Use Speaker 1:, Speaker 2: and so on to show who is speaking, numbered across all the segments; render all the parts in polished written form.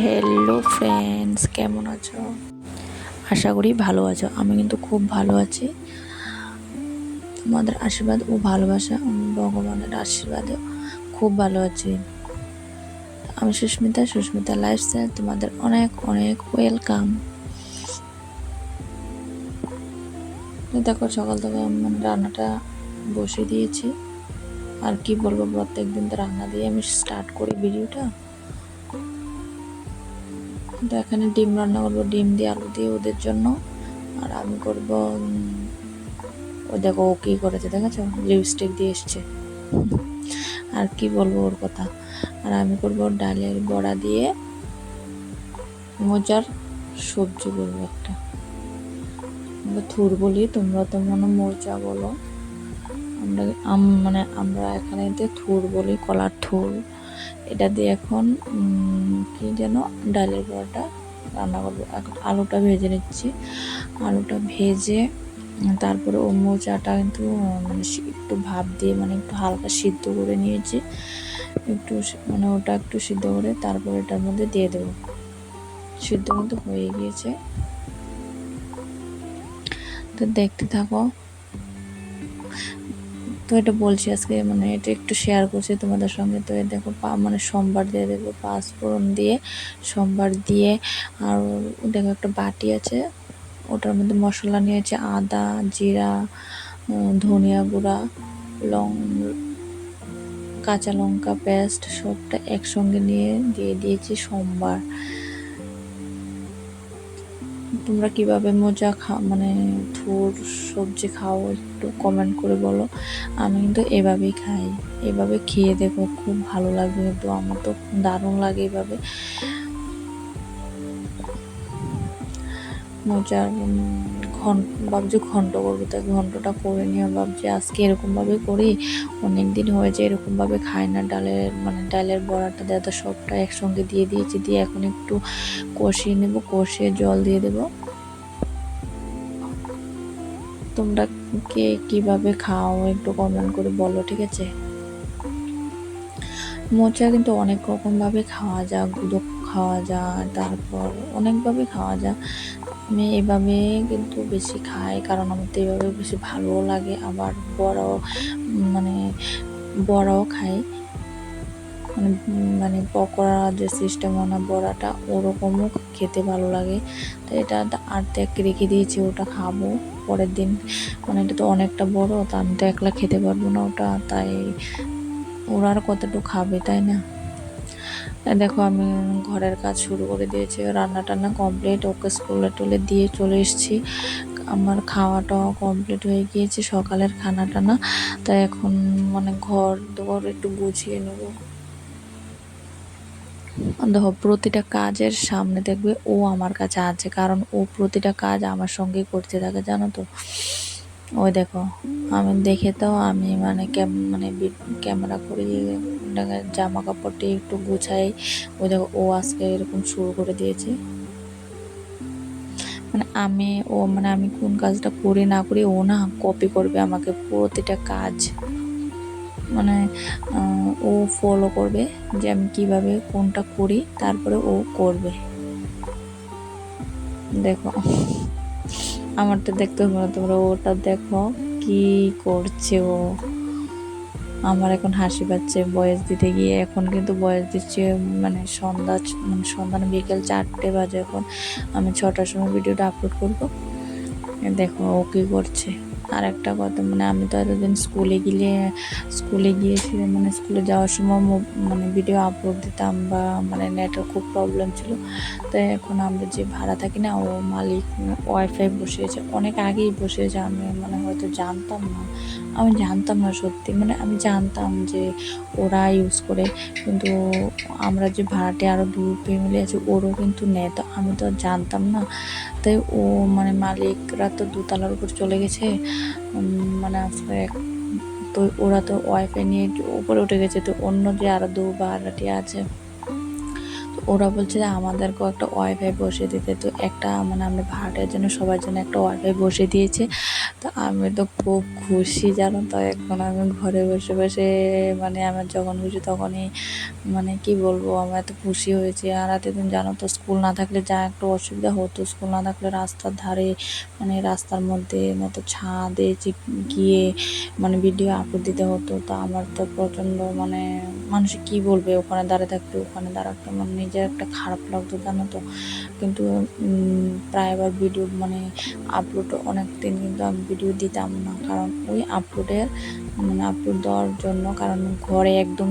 Speaker 1: Hello friends, কেমন আছো? আশা করি ভালো আছো। আমি কিন্তু খুব ভালো আছি। তোমাদের আশীর্বাদ ও ভালোবাসা, ভগবানের আশীর্বাদে খুব ভালো আছি। আমি সুস্মিতা লাইফস্টাইল, তোমাদের অনেক অনেক ওয়েলকাম। দেখো, সকাল থেকে রান্নাটা বসিয়ে দিয়েছি। আর কি বলবো, প্রত্যেক দিন তো রান্না দিয়ে আমি স্টার্ট করি ভিডিওটা। তো এখানে ডিম রান্না করবো, ডিম দিয়ে আলু দিয়ে ওদের জন্য। আর আমি করব, ও দেখো ও কী করেছে, দেখেছো? লিপস্টিক দিয়ে এসছে। আর কি বলবো ওর কথা। আর আমি করব ডালের বড়া দিয়ে মোচার সবজি করবো একটা। আমরা থুর বলি, তোমরা তো মনে মোচা বলো। আমরা এখানে থুর বলি, কলার থুর। এটা দিয়ে এখন কি যেন ডালের বড়াটা রান্না করবো। এখন আলুটা ভেজে নিচ্ছি। আলুটা ভেজে তারপরে ও মোচাটা কিন্তু একটু ভাপ দিয়ে একটু হালকা সিদ্ধ করে নিয়েছি। একটু ওটা একটু সিদ্ধ করে তারপরে এটার মধ্যে দিয়ে দেবো। সিদ্ধ কিন্তু হয়ে গিয়েছে, তো দেখতে থাকো। তো এটা বলছি আজকে, এটা একটু শেয়ার করছি তোমাদের সঙ্গে। তো দেখো সোমবার দিয়ে দেবো, পাঁচফোড়ন দিয়ে সোমবার দিয়ে। আর দেখো একটা বাটি আছে, ওটার মধ্যে মশলা নিয়েছে, আদা, জিরা, ধনিয়া গুঁড়া, কাঁচা লঙ্কা পেস্ট, সবটা একসঙ্গে নিয়ে দিয়ে দিয়েছি সোমবার। তোমরা কিভাবে মোচা থুর সবজি খাও একটু কমেন্ট করে বলো। আমি কিন্তু এভাবেই খাই। এভাবে খেয়ে দেখো, খুব ভালো লাগবে। কিন্তু আমার তো দারুণ লাগে এভাবে মোচার ভাবছি ঘন্ট করবো। তাই ঘন্টটা করে নিয়ে ভাবছি আজকে এরকমভাবে করি। অনেক দিন হয়েছে এরকমভাবে খাই না। ডালের বড়াটা দেওয়া সবটা একসঙ্গে দিয়ে দিয়েছি। দিয়ে এখন একটু কষিয়ে নেব, কষিয়ে জল দিয়ে দেবো। তোমরা কে কিভাবে খাও একটু কমেন্ট করে বলো, ঠিক আছে? মোচা কিন্তু অনেক রকমভাবে খাওয়া যায়, গুঁড়ো খাওয়া যায়, তারপর অনেকভাবে খাওয়া যায়। আমি এভাবে কিন্তু বেশি খাই, কারণ আমার তো এভাবে বেশি ভালোও লাগে। আবার বড়াও খাই, পকোড়া যে সিস্টেম বড়াটা ওরকমও খেতে ভালো লাগে। তো এটা আর্ধেক রেখে দিয়েছি, ওটা খাবো পরের দিন। এটা তো অনেকটা বড়, তা আমি তো একলা খেতে পারবো না ওটা, তাই ওরা আর কতটুকু খাবে, তাই না? দেখো আমি ঘরের কাজ শুরু করে দিয়েছি, রান্না টান্না কমপ্লিট, ওকে স্কুলে টুলে দিয়ে চলে এসেছি। আমার খাওয়াটাও কমপ্লিট হয়ে গিয়েছে, সকালের খানা টানা। তাই এখন ঘর দোর একটু গুছিয়ে নেব। দেখো, প্রতিটা কাজের সামনে দেখবে ও আমার কাছে আছে, কারণ ও প্রতিটা কাজ আমার সঙ্গেই করতে থাকে, জানো তো। ওই দেখো, আমি দেখে তো আমি ক্যামেরা করি, জামা কাপড়টি একটু গুছাই। ওই দেখো, ও আজকে এরকম শুরু করে দিয়েছে। আমি কোন কাজটা করি না করি, ও না কপি করবে আমাকে প্রতিটা কাজ। ও ফলো করবে যে আমি কিভাবে কোনটা করি, তারপরে ও করবে। দেখো, আমার তো দেখতে হবে না, তোমরা ওটা দেখো কি করছে ও। আমার এখন হাসি পাচ্ছে বয়স দিতে গিয়ে। এখন কিন্তু বয়স দিচ্ছে সন্ধ্যা বিকেল 4টে বাজে। এখন আমি 6টার সময় ভিডিওটা আপলোড করব। দেখো ও কী করছে। আর একটা কথা, আমি তো এতদিন স্কুলে গিয়েছি, স্কুলে যাওয়ার সময় ভিডিও আপলোড দিতাম, বা নেটের খুব প্রবলেম ছিল। তাই এখন আমরা যে ভাড়া থাকি না, ও মালিক ওয়াইফাই বসিয়েছে, অনেক আগেই বসিয়েছে। আমি হয়তো জানতাম না সত্যি। আমি জানতাম যে ওরা ইউজ করে, কিন্তু আমরা যে ভাড়াটে আরও 2 ফ্যামিলি আছে, ওরও কিন্তু নেয়। তো আমি তো জানতাম না। তাই ও মালিকরা তো 2তলার উপর চলে গেছে, তো ওরা তো ওয়াইফাই নিয়ে উপরে উঠে গেছে। তো অন্য যে আরও 2 ভাড়াটে আছে, তো ওরা বলছে যে আমাদেরকেও একটা ওয়াইফাই বসিয়ে দিতে, তো একটা মানে আমরা ভাড়াটের জন্য সবার জন্য একটা ওয়াইফাই বসিয়ে দিয়েছে। তো আমি তো খুব খুশি জানো তো। এখন আমি ঘরে বসে বসে মানে আমার যখন খুশি তখনই মানে কি বলবো, আমার এত খুশি হয়েছে। আর এতদিন জানো তো স্কুল না থাকলে যা একটু অসুবিধা হতো, স্কুল না থাকলে রাস্তার ধারে মানে রাস্তার মধ্যে নয়তো ছাদে গিয়ে মানে ভিডিও আপলোড দিতে হতো। তো আমার তো প্রচণ্ড মানে মানুষ কি বলবে, ওখানে দাঁড়িয়ে থাকতে ওখানে দাঁড়াতে আমার নিজের একটা খারাপ লাগতো জানো তো। কিন্তু প্রায় আবার ভিডিও মানে আপলোড অনেক দিন কিন্তু আমি ভিডিও দিতাম না, কারণ ওই আপলোডের মানে আপলোড দেওয়ার জন্য, কারণ ঘরে একদম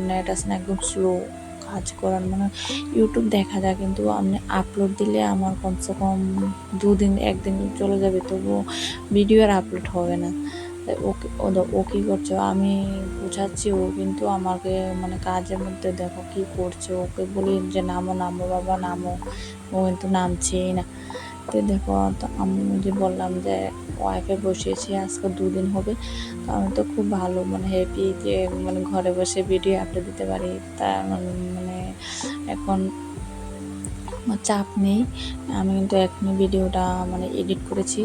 Speaker 1: নেট আছে না, একদম স্লো কাজ করার মানে ইউটিউব দেখা যায়, কিন্তু আমি আপলোড দিলে আমার কমসে কম 2 দিন 1 দিন চলে যাবে, তবুও ভিডিও আর আপলোড হবে না। তাই ওকে ও কী করছে আমি বোঝাচ্ছি, ও কিন্তু আমাকে মানে কাজের মধ্যে দেখো কী করছে। ওকে বলি যে নামো নামো বাবা নামো, ও কিন্তু নামছেই না। তো দেখো, তো আমি যে বললাম যে ওয়াইফাই বসিয়েছি আজকে 2 দিন হবে। তো আমি তো খুব ভালো মানে হ্যাপি যে মানে ঘরে বসে ভিডিও আপলোড দিতে পারি। তা মানে এখন চাপ নেই। আমি কিন্তু এখনই ভিডিওটা মানে এডিট করেছি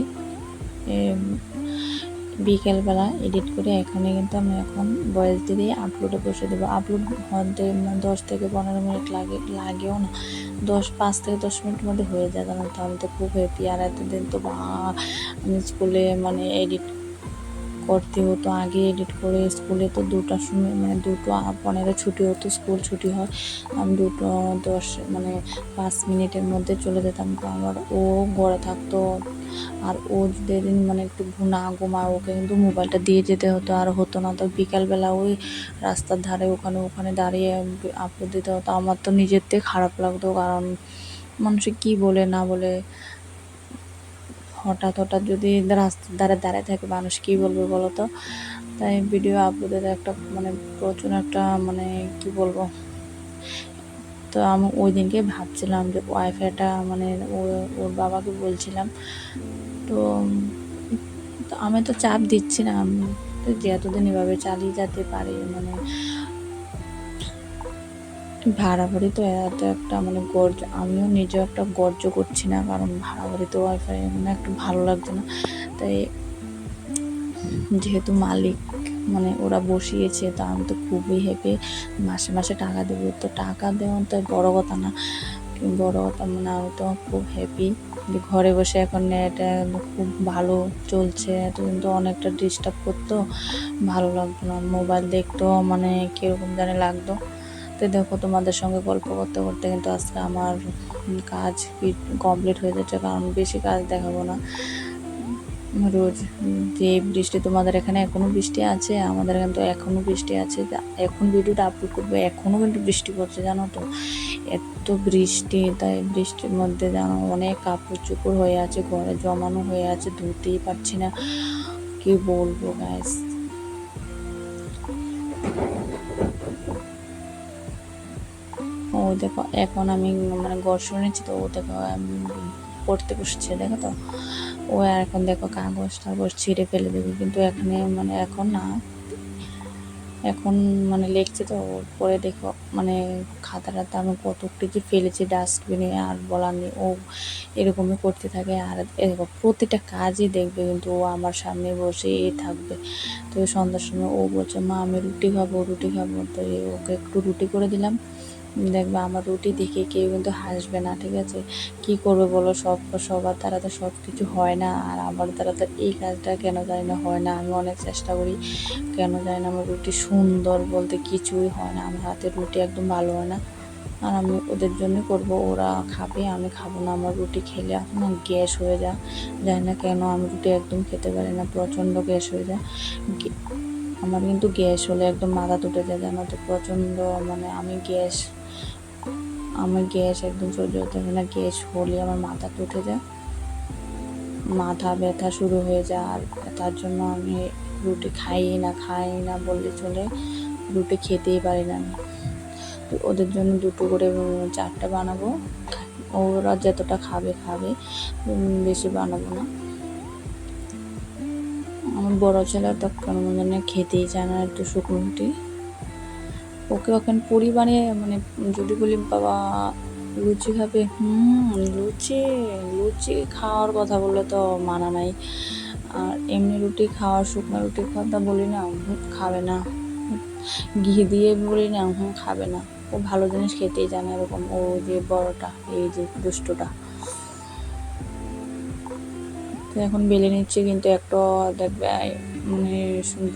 Speaker 1: বিকেলবেলা, এডিট করে এখনই কিন্তু আমি এখন ভয়েস দিয়ে আপলোডে বসে দেবো। আপলোড হতে 10 থেকে 15 মিনিট লাগেও না, 5 থেকে 10 মিনিটের মধ্যে হয়ে যায় জানো তো। আমি তো খুব হ্যাপি। আর এতদিন তো আমি স্কুলে মানে এডিট করতে হতো, আগে এডিট করে স্কুলে তো 2টার সময় মানে 2:15 ছুটি হতো, স্কুল ছুটি হয়। আমি 2:10 মানে 5 মিনিটের মধ্যে চলে যেতাম। তো আমার ও ঘরে থাকতো, আর ও যেদিন মানে একটু না ঘুমায় ওকে কিন্তু মোবাইলটা দিয়ে যেতে হতো, আর হতো না। তো বিকালবেলা ওই রাস্তার ধারে ওখানে দাঁড়িয়ে আপলোড দিতে হতো। আমার তো নিজের থেকে খারাপ লাগতো, কারণ মানুষে কি বলে না বলে, হঠাৎ যদি রাস্তার ধারে দাঁড়িয়ে থাকে মানুষ কি বলবে বলো তো। তাই ভিডিও আপলোডের একটা মানে প্রচুর একটা মানে কি বলবো। তো আমি ওই দিনকে ভাবছিলাম যে ওয়াইফাইটা মানে ওর বাবাকে বলছিলাম। তো আমি তো চাপ দিচ্ছি না, আমি তো যে এতদিন এভাবে চালিয়ে যেতে পারি মানে ভাড়া বাড়ি তো এত একটা মানে আমিও নিজেও একটা গর্জ করছি না, কারণ ভাড়া বাড়িতে ওয়াইফাই মানে একটু ভালো লাগছে না। তাই যেহেতু মালিক মানে ওরা বসিয়েছে, তো আমি তো খুবই হ্যাপি। মাসে মাসে টাকা দেবো, তো টাকা দেওয়া তো বড় কথা না, বড় কথা মানে আমি তো খুব হ্যাপি যে ঘরে বসে এখন নেট খুব ভালো চলছে। এতদিন তো অনেকটা ডিস্টার্ব করতো, ভালো লাগতো না, মোবাইল দেখতেও মানে কীরকম জানি লাগতো। তো দেখো, তোমাদের সঙ্গে গল্প করতে করতে কিন্তু আজকে আমার কাজ কমপ্লিট হয়ে যাচ্ছে, কারণ বেশি কাজ দেখাবো না। রোজ যে বৃষ্টি, তোমাদের এখানে এখনও বৃষ্টি আছে, আমাদের এখানে তো এখনও বৃষ্টি আছে। এখন ভিডিওটা আপলোড করবো, এখনও কিন্তু বৃষ্টি পড়ছে জানো তো, এত বৃষ্টি। তাই বৃষ্টির মধ্যে জানো অনেক কাপড় চোপড় হয়ে আছে, ঘরে জমানো হয়ে আছে, ধুতেই পারছি না, কি বলবো গাইস। ও দেখো, এখন আমি মানে ঘর শুনেছি, তো ও দেখো পড়তে বসছে দেখো তো। ও আর এখন দেখো কাগজ টাগজ ছিঁড়ে ফেলে দেবে, কিন্তু এখানে মানে এখন না, এখন মানে লিখছে তো পরে দেখো মানে খাতাটাতে আমি কত কিছু ফেলেছি ডাস্টবিনে, আর বলার নেই। ও এরকমই করতে থাকে, আর এরকম প্রতিটা কাজই দেখবে, কিন্তু ও আমার সামনে বসেই থাকবে। তো সন্ধ্যার সময় ও বলছে মা আমি রুটি খাবো রুটি খাবো, তো ওকে একটু রুটি করে দিলাম। দেখবে আমার রুটি দেখে কেউ কিন্তু হাসবে না, ঠিক আছে। কি করবে বলো, সবার দ্বারা তো সব কিছু হয় না, আর আমার দ্বারা তো এই কাজটা কেন জানি না হয় না। আমি অনেক চেষ্টা করি, কেন জানি না আমার রুটি সুন্দর বলতে কিছুই হয় না, আমার হাতের রুটি একদম ভালো হয় না। আর আমি ওদের জন্য করব, ওরা খাবে আমি খাবো না। আমার রুটি খেলে আমার গ্যাস হয়ে যায়, জানি না কেন আমি রুটি একদম খেতে পারি না, প্রচণ্ড গ্যাস হয়ে যায়। আমার কিন্তু গ্যাস হলে একদম মাথা তুটে যায় জানো তো, প্রচণ্ড মানে আমার গ্যাস একদম সহ্য হতে পারে না, গ্যাস হলে আমার মাথা উঠে যায়, মাথা ব্যথা শুরু হয়ে যায়। আর তার জন্য আমি রুটি খাই না বললে চলে, রুটি খেতেই পারি না আমি। তো ওদের জন্য 2টো করে 4টা বানাবো, ওরা যতটা খাবে বেশি বানাবো না। আমার বড়ো ছেলে তো কেন খেতেই চায় না একটু শুকনো রুটি, ওকে এখন পুরি বানিয়ে মানে যদি বলি বাবা লুচি খাবে, লুচি লুচি খাওয়ার কথা বললে তো মানা নাই। আর এমনি রুটি খাওয়ার, শুকনো রুটির কথা বলি না, খাবে না। ঘি দিয়ে বলি না, খাবে না। ও ভালো জিনিস খেতেই জানে এরকম। ও যে বড়টা, এই যে দুষ্টটা, তো এখন বেলে নিচ্ছে, কিন্তু একটা দেখবে মানে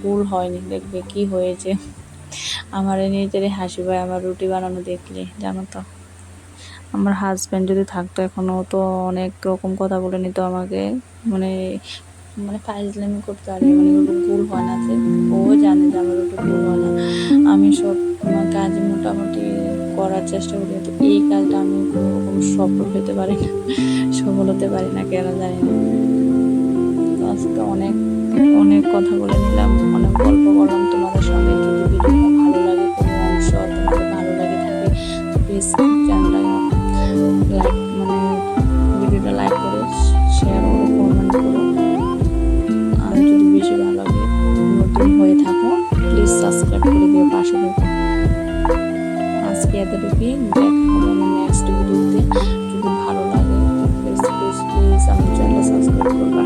Speaker 1: ভুল হয়নি, দেখবে কি হয়েছে। আমার নিজেরই হাসি পায় আমার রুটি বানানো দেখলে, জানো তো। আমার হাজব্যান্ড যদি থাকতো এখনও, তো অনেক রকম কথা বলে নিত আমাকে, মানে মানে ফাইজলামি করতে পারি, মানে ওরকম ভুল হয় না যে, ও জানে যে আমার ওটা ভুল হয় না। আমি সব কাজে মোটামুটি করার চেষ্টা করি, তো এই কাজটা আমি কোনো রকম সফল হতে পারি না, সফল হতে পারি না, কেন জানি না। তো আজকে অনেক অনেক কথা বলে নিলাম, অনেক গল্প করলাম তোমাদের সঙ্গে। যদি ভিডিওটা ভালো লাগে, কোনো অংশ তোমাদের ভালো লাগে থাকে, প্লিজ চ্যানেলটা লাইক, মানে ভিডিওটা লাইক করে শেয়ার করো, কমেন্ট করো। আর যদি বেশি ভালো লাগে, নতুন হয়ে থাকো, প্লিজ সাবস্ক্রাইব করে দিও, পাশে থেকো। আজকে এতটুকুই, দেখা হবে আমার নেক্সট ভিডিওতে। যদি ভালো লাগে প্লিজ প্লিজ প্লিজ আমার চ্যানেলটা সাবস্ক্রাইব করো।